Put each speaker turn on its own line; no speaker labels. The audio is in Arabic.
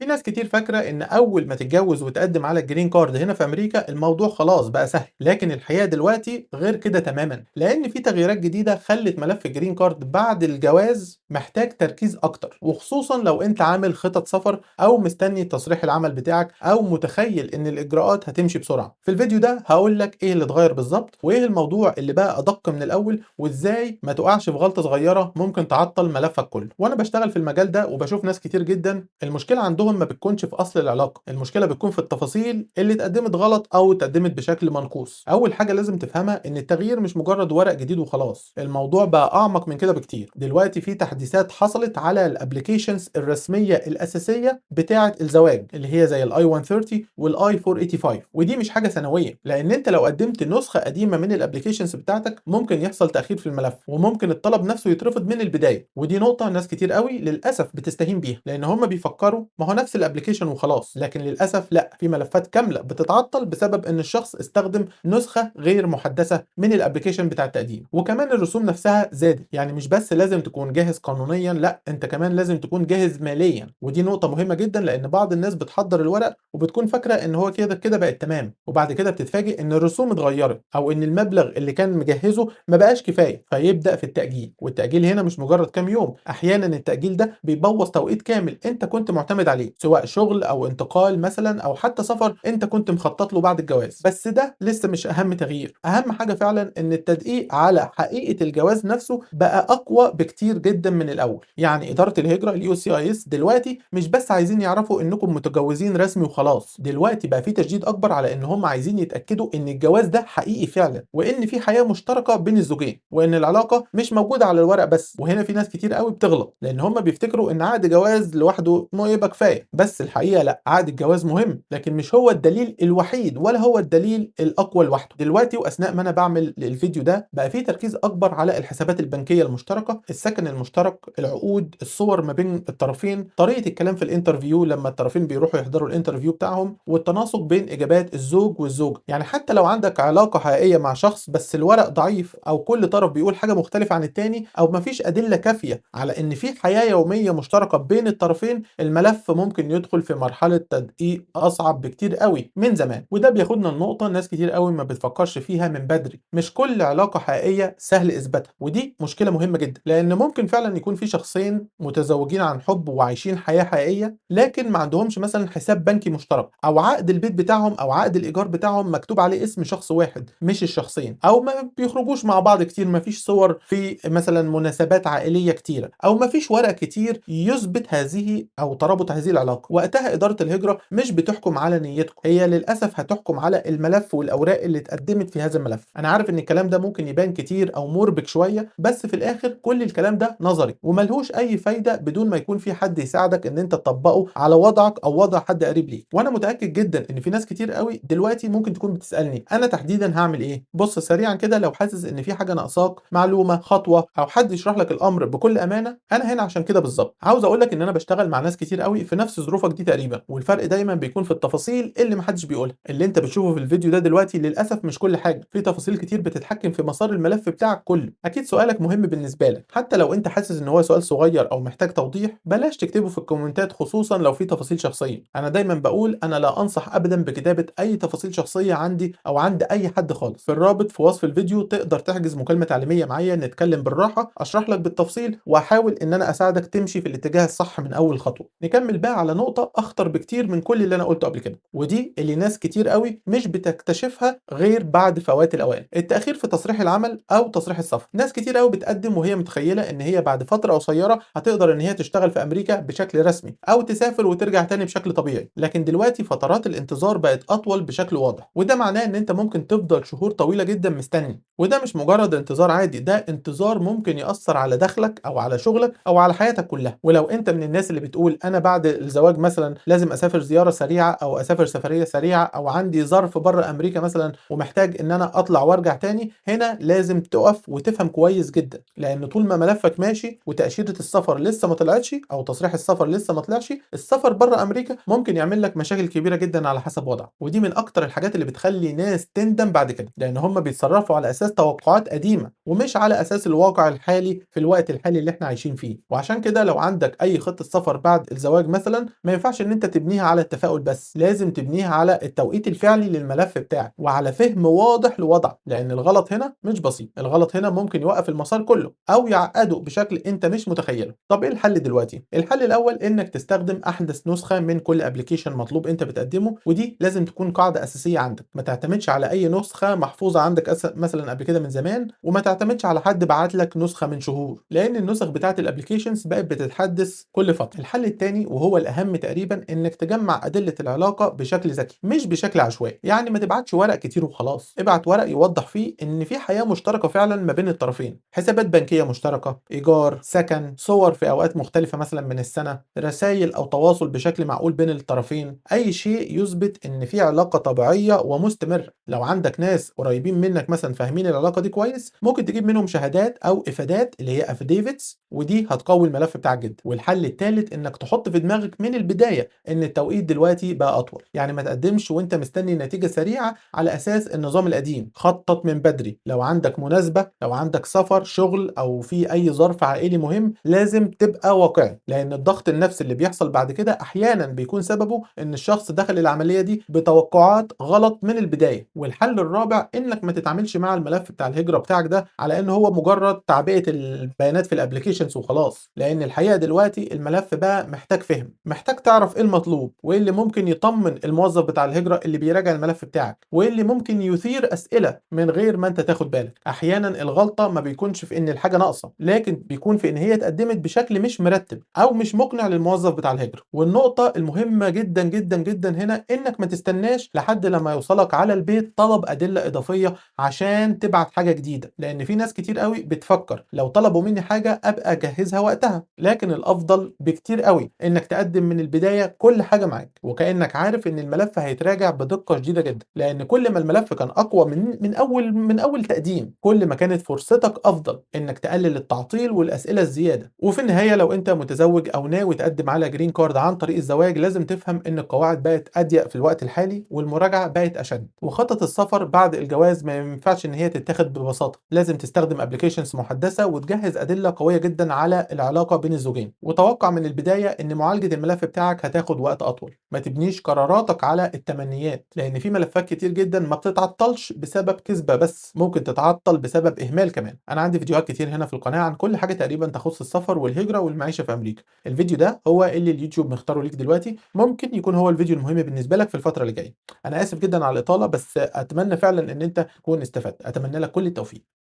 في ناس كتير فاكرة إن أول ما تتجوز وتقدم على الجرين كارد هنا في أمريكا الموضوع خلاص بقى سهل، لكن الحقيقة دلوقتي غير كده تماما، لأن في تغييرات جديدة خلت ملف الجرين كارد بعد الجواز محتاج تركيز أكتر، وخصوصا لو أنت عامل خطط سفر أو مستني تصريح العمل بتاعك أو متخيل إن الإجراءات هتمشي بسرعة. في الفيديو ده هقول لك إيه اللي اتغير بالظبط، وإيه الموضوع اللي بقى أدق من الأول، وإزاي ما تقعش في غلطة صغيرة ممكن تعطل ملفك كله. وأنا بشتغل في المجال ده وبشوف ناس كتير جدا المشكلة عندهم ما بتكونش في أصل العلاقة، المشكلة بتكون في التفاصيل اللي اتقدمت غلط أو اتقدمت بشكل منقوص. أول حاجة لازم تفهمها إن التغيير مش مجرد ورق جديد وخلاص، الموضوع بقى أعمق من كده بكتير. دلوقتي في تحديثات حصلت على الابليكيشنز الرسمية الأساسية بتاعة الزواج اللي هي زي الاي 130 والاي 485، ودي مش حاجة سنوية، لأن أنت لو قدمت نسخة قديمة من الابليكيشنز بتاعتك ممكن يحصل تأخير في الملف، وممكن الطلب نفسه يترفض من البداية. ودي نقطة ناس كتير قوي للأسف بتستهين بيها، لأن هم بيفكروا ما هو نفس الابليكيشن وخلاص، لكن للأسف لا، في ملفات كاملة بتتعطل بسبب إن الشخص استخدم نسخة غير محدثة من الابليكيشن بتاع التقديم. وكمان الرسوم نفسها زادت، يعني مش بس لازم تكون جاهز قانونيا، لا انت كمان لازم تكون جاهز ماليا، ودي نقطة مهمة جدا، لأن بعض الناس بتحضر الورق وبتكون فاكرة إن هو كده كده بقت تمام، وبعد كده بتتفاجئ إن الرسوم اتغيرت أو إن المبلغ اللي كان مجهزه ما بقاش كفاية، فيبدأ في التأجيل. والتأجيل هنا مش مجرد كام يوم، أحيانا التأجيل ده بيبوظ توقيت كامل أنت كنت معتمد عليه، سواء شغل أو انتقال مثلا أو حتى سفر أنت كنت مخطط له بعد الجواز. بس ده لسه مش أهم تغيير، أهم حاجة فعلا إن التدقيق على حقيقة الجواز نفسه بقى أقوى بكتير جدا من الأول. يعني إدارة الهجرة اليو سي اي اس دلوقتي مش بس عايزين يعرفوا إنكم متجوزين رسمي وخلاص، دلوقتي بقى في تشديد أكبر على إن هم عايزين يتأكدوا إن الجواز ده حقيقي فعلا، وإن في حياة مشتركة بين الزوجين، وإن العلاقة مش موجودة على الورق بس. وهنا في ناس كتير قوي بتغلط، لأن هم بيفتكروا إن عقد جواز لوحده ما يبقى كفاية، بس الحقيقة لا، عقد الجواز مهم لكن مش هو الدليل الوحيد ولا هو الدليل الأقوى لوحده. دلوقتي وأثناء ما أنا بعمل الفيديو ده بقى في تركيز أكبر على الحسابات البنكية المشتركة، السكن المشترك، العقود، الصور ما بين الطرفين، طريقة الكلام في الانترفيو لما الطرفين بيروحوا يحضروا الانترفيو بتاعهم، والتناسق بين إجابات الزوج والزوجة. يعني حتى لو عندك علاقة حقيقية مع شخص بس الورق ضعيف أو كل طرف بيقول حاجة مختلفة عن التاني، أو مفيش أدلة كافية على إن في حياة يومية مشتركة بين الطرفين، الملف ممكن يدخل في مرحلة تدقيق أصعب بكتير قوي من زمان. وده بياخدنا لنقطة ناس كتير قوي ما بتفكرش فيها من بدري، مش كل علاقة حقيقية سهل إثباتها، ودي مشكلة مهمة جدا، لأن ممكن فعلا يكون في شخصين متزوجين عن حب وعايشين حياة حقيقية لكن ما عندهمش مثلا حساب بنكي مشترك، أو عقد البيت بتاعهم أو عقد الإيجار بتاعهم مكتوب عليه اسم شخص واحد مش الشخصين، أو ما بيخرجوش مع بعض كتير، ما فيش صور في مثلا مناسبات عائلية كتيرة، أو ما فيش ورق كتير يثبت هذه أو ترابط هذه العلاقة. وقتها إدارة الهجرة مش بتحكم على نيتكم، هي للأسف هتحكم على الملف والأوراق اللي اتقدمت في هذا الملف. أنا عارف إن الكلام ده ممكن يبان كتير أو مربك شوية، بس في الآخر كل الكلام ده نظري وملهوش أي فايدة بدون ما يكون في حد يساعدك إن أنت تطبقه على وضعك أو وضع حد قريب ليك. وأنا متأكد جدا إن في ناس كتير قوي دلوقتي ممكن تكون بتسألني أنا تحديدا هعمل إيه؟ بص سريعا كده، لو حاسس إن في حاجة ناقصاك، معلومة، خطوة، أو حد يشرح لك الأمر بكل أمانة، أنا هنا عشان كده بالظبط. عاوز أقول لك إن أنا بشتغل مع ناس كتير قوي في نفس ظروفك دي تقريبا، والفرق دايما بيكون في التفاصيل اللي محدش بيقولها. اللي أنت بتشوفه في الفيديو ده دلوقتي للأسف مش كل حاجة، في تفاصيل كتير بتتحكم في مسار الملف بتاعك كله. أكيد سؤالك مهم بالنسبة لك، حتى لو أنت حاسس إن هو سؤال صغير أو محتاج توضيح، بلاش تكتبه في الكومنتات خصوصا لو في تفاصيل شخصية. أنا دايما بقول أنا لا أنصح أبدا بكتابة أي تفاصيل شخصية عندي أو عند أي حد خالص. في الرابط في وصف الفيديو تقدر تحجز مكالمة تعليمية معايا، نتكلم بالراحة، أشرح لك بالتفصيل، وأحاول إن أنا أساعدك تمشي في الاتجاه الصح من أول خطوة. نكمل بقى على نقطة أخطر بكتير من كل اللي أنا قلته قبل كده، ودي اللي ناس كتير قوي مش بتكتشفها غير بعد فوات الأوان: التأخير في تصريح العمل أو تصريح السفر. ناس كتير قوي بتقدم وهي متخيلة إن هي بعد فترة قصيرة هتقدر إن هي تشتغل في أمريكا بشكل رسمي أو تسافر وترجع تاني بشكل طبيعي، لكن دلوقتي فترات الانتظار بقت أطول بشكل واضح، وده معناه إن أنت ممكن تفضل شهور طويلة جدا مستني. وده مش مجرد انتظار عادي، ده انتظار ممكن يأثر على دخلك أو على شغلك أو على حياتك كلها. ولو أنت من الناس اللي بتقول أنا بعد الزواج مثلا لازم أسافر زيارة سريعة أو أسافر سفرية سريعة، أو عندي ظرف بره أمريكا مثلا ومحتاج إن أنا أطلع وأرجع تاني، هنا لازم تقف وتفهم كويس جدا، لأن طول ما ملفك ماشي وتأشيرة السفر لسه ما طلعتش أو تصريح السفر لسه ما طلعش، السفر بره أمريكا ممكن يعمل لك مشاكل كبيرة جدا على حسب وضعك. ودي من أكتر الحاجات اللي بتخلي ناس تندم بعد كده، لأن هم بيتصرفوا على أساس توقعات قديمة ومش على أساس الواقع الحالي في الوقت الحالي اللي احنا عايشين فيه. وعشان كده لو عندك أي خطة سفر بعد الزواج مثلا، مثلا ما ينفعش ان انت تبنيها على التفاؤل بس، لازم تبنيها على التوقيت الفعلي للملف بتاعك وعلى فهم واضح لوضعك، لان الغلط هنا مش بسيط، الغلط هنا ممكن يوقف المسار كله او يعقده بشكل انت مش متخيله. طب ايه الحل دلوقتي؟ الحل الاول انك تستخدم احدث نسخه من كل ابلكيشن مطلوب انت بتقدمه، ودي لازم تكون قاعده اساسيه عندك. ما تعتمدش على اي نسخه محفوظه عندك مثلا قبل كده من زمان، وما تعتمدش على حد بعت لك نسخه من شهور، لان النسخ بتاعه الابلكيشنز بقت بتتحدث كل فتره. الحل الثاني وهو الاهم تقريبا انك تجمع ادله العلاقه بشكل ذكي مش بشكل عشوائي. يعني ما تبعتش ورق كتير وخلاص، ابعت ورق يوضح فيه ان في حياه مشتركه فعلا ما بين الطرفين، حسابات بنكيه مشتركه، ايجار، سكن، صور في اوقات مختلفه مثلا من السنه، رسائل او تواصل بشكل معقول بين الطرفين، اي شيء يثبت ان في علاقه طبيعيه ومستمره. لو عندك ناس قريبين منك مثلا فاهمين العلاقه دي كويس، ممكن تجيب منهم شهادات او افادات اللي هي افيديفيتس، ودي هتقوي الملف بتاعك جدا. والحل الثالث انك تحط في دماغك من البدايه ان التوقيت دلوقتي بقى اطول، يعني ما تقدمش وانت مستني نتيجه سريعه على اساس النظام القديم. خطط من بدري، لو عندك مناسبه، لو عندك سفر، شغل، او في اي ظرف عائلي مهم، لازم تبقى واقعي، لان الضغط النفسي اللي بيحصل بعد كده احيانا بيكون سببه ان الشخص دخل العمليه دي بتوقعات غلط من البدايه. والحل الرابع انك ما تتعاملش مع الملف بتاع الهجره بتاعك ده على ان هو مجرد تعبئه البيانات في الابلكيشنز وخلاص، لان الحقيقه دلوقتي الملف بقى محتاج فهم، محتاج تعرف ايه المطلوب وايه اللي ممكن يطمن الموظف بتاع الهجره اللي بيراجع الملف بتاعك، وايه اللي ممكن يثير اسئله من غير ما انت تاخد بالك. احيانا الغلطه ما بيكونش في ان الحاجه ناقصه، لكن بيكون في ان هي اتقدمت بشكل مش مرتب او مش مقنع للموظف بتاع الهجره. والنقطه المهمه جدا جدا جدا هنا انك ما تستناش لحد لما يوصلك على البيت طلب ادله اضافيه عشان تبعت حاجه جديده، لان في ناس كتير قوي بتفكر لو طلبوا مني حاجه ابقى اجهزها وقتها. لكن الافضل بكتير قوي انك تقدم من البدايه كل حاجه معاك، وكانك عارف ان الملف هيتراجع بدقه شديده جدا، لان كل ما الملف كان اقوى من اول تقديم، كل ما كانت فرصتك افضل انك تقلل التعطيل والاسئله الزياده. وفي النهايه لو انت متزوج او ناوي تقدم على جرين كارد عن طريق الزواج، لازم تفهم ان القواعد بقت اضيق في الوقت الحالي والمراجعه بقت اشد. وخطط السفر بعد الجواز ما ينفعش ان هي تتاخد ببساطه، لازم تستخدم ابلكيشنز محدثه وتجهز ادله قويه جدا على العلاقه بين الزوجين. وتوقع من البدايه ان معالجه الملف بتاعك هتاخد وقت اطول. ما تبنيش قراراتك على التمنيات، لان في ملفات كتير جدا ما بتتعطلش بسبب كذبه بس، ممكن تتعطل بسبب اهمال كمان. انا عندي فيديوهات كتير هنا في القناه عن كل حاجه تقريبا تخص السفر والهجره والمعيشه في امريكا. الفيديو ده هو اللي اليوتيوب مختاره ليك دلوقتي، ممكن يكون هو الفيديو المهم بالنسبه لك في الفتره اللي جايه. انا اسف جدا على الاطاله، بس اتمنى فعلا ان انت تكون استفدت. اتمنى لك كل التوفيق.